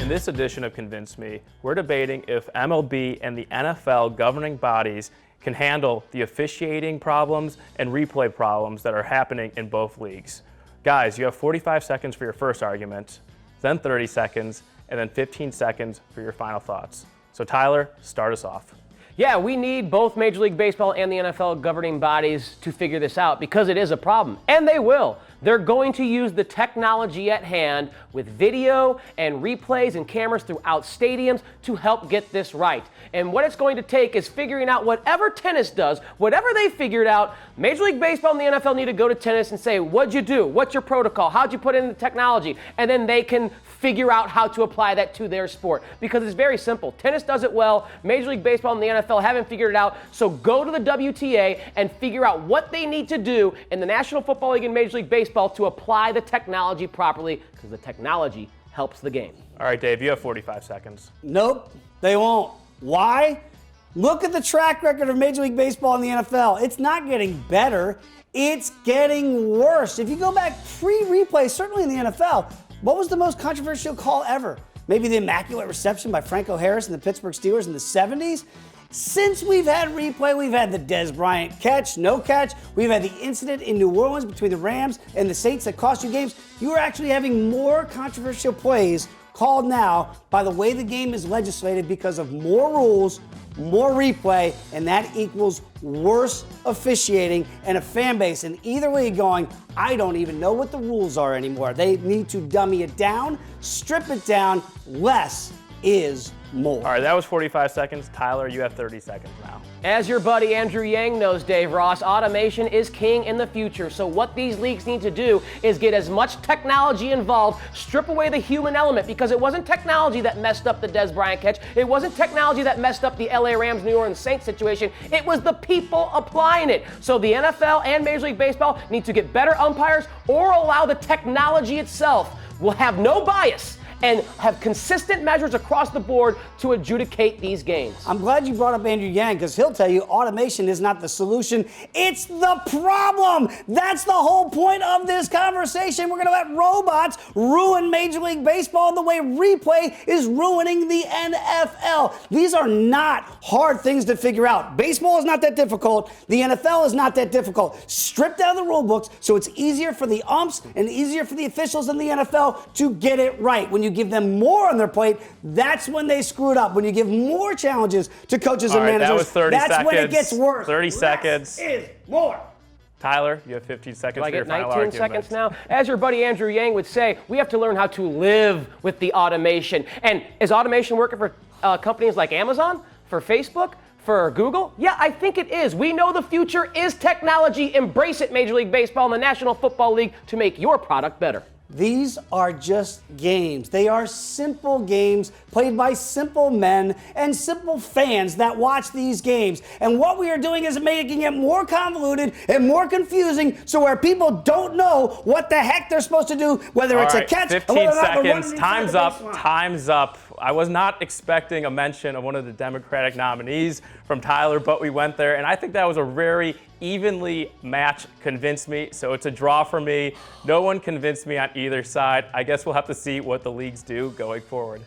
In this edition of Convince Me, we're debating if MLB and the NFL governing bodies can handle the officiating problems and replay problems that are happening in both leagues. Guys, you have 45 seconds for your first argument, then 30 seconds, and then 15 seconds for your final thoughts. So Tyler, start us off. Yeah, we need both Major League Baseball and the NFL governing bodies to figure this out because it is a problem, and they will. They're going to use the technology at hand with video and replays and cameras throughout stadiums to help get this right. And what it's going to take is figuring out whatever tennis does, whatever they figured out, Major League Baseball and the NFL need to go to tennis and say, what'd you do? What's your protocol? How'd you put in the technology? And then they can figure out how to apply that to their sport. Because it's very simple. Tennis does it well. Major League Baseball and the NFL haven't figured it out. So go to the WTA and figure out what they need to do in the National Football League and Major League Baseball to apply the technology properly, because the technology helps the game. All right, Dave, you have 45 seconds. Nope, they won't. Why? Look at the track record of Major League Baseball and the NFL. It's not getting better. It's getting worse. If you go back pre-replay, certainly in the NFL, what was the most controversial call ever? Maybe the immaculate reception by Franco Harris and the Pittsburgh Steelers in the 70s? Since we've had replay, we've had the Dez Bryant catch, no catch. We've had the incident in New Orleans between the Rams and the Saints that cost you games. You are actually having more controversial plays called now by the way the game is legislated because of more rules, more replay, and that equals worse officiating and a fan base in either league going, I don't even know what the rules are anymore. They need to dummy it down, strip it down. Less is more. All right, that was 45 seconds. Tyler, you have 30 seconds now. As your buddy Andrew Yang knows, Dave Ross, automation is king in the future. So what these leagues need to do is get as much technology involved, strip away the human element, because it wasn't technology that messed up the Dez Bryant catch. It wasn't technology that messed up the LA Rams, New Orleans Saints situation. It was the people applying it. So the NFL and Major League Baseball need to get better umpires or allow the technology itself will have no bias and have consistent measures across the board to adjudicate these games. I'm glad you brought up Andrew Yang, because he'll tell you automation is not the solution. It's the problem. That's the whole point of this conversation. We're going to let robots ruin Major League Baseball the way replay is ruining the NFL. These are not hard things to figure out. Baseball is not that difficult. The NFL is not that difficult. Strip down the rule books so it's easier for the umps and easier for the officials in the NFL to get it right. When you give them more on their plate, that's when they screw it up. When you give more challenges to coaches and managers, that was 30 that's seconds. when it gets worse. 30 Less seconds. is more. Tyler, you have 15 seconds Do I for your get final 19 argument. seconds now? As your buddy Andrew Yang would say, we have to learn how to live with the automation. And is automation working for companies like Amazon, for Facebook, for Google? Yeah, I think it is. We know the future is technology. Embrace it, Major League Baseball and the National Football League, to make your product better. These are just games. They are simple games played by simple men and simple fans that watch these games. And what we are doing is making it more convoluted and more confusing, so where people don't know what the heck they're supposed to do, whether it's a catch or 15 whether or not they're seconds. running Time's inside the up. baseline. Time's up. I was not expecting a mention of one of the Democratic nominees from Tyler, but we went there, and I think that was a very evenly matched Convince Me, so it's a draw for me. No one convinced me on either side. I guess we'll have to see what the leagues do going forward.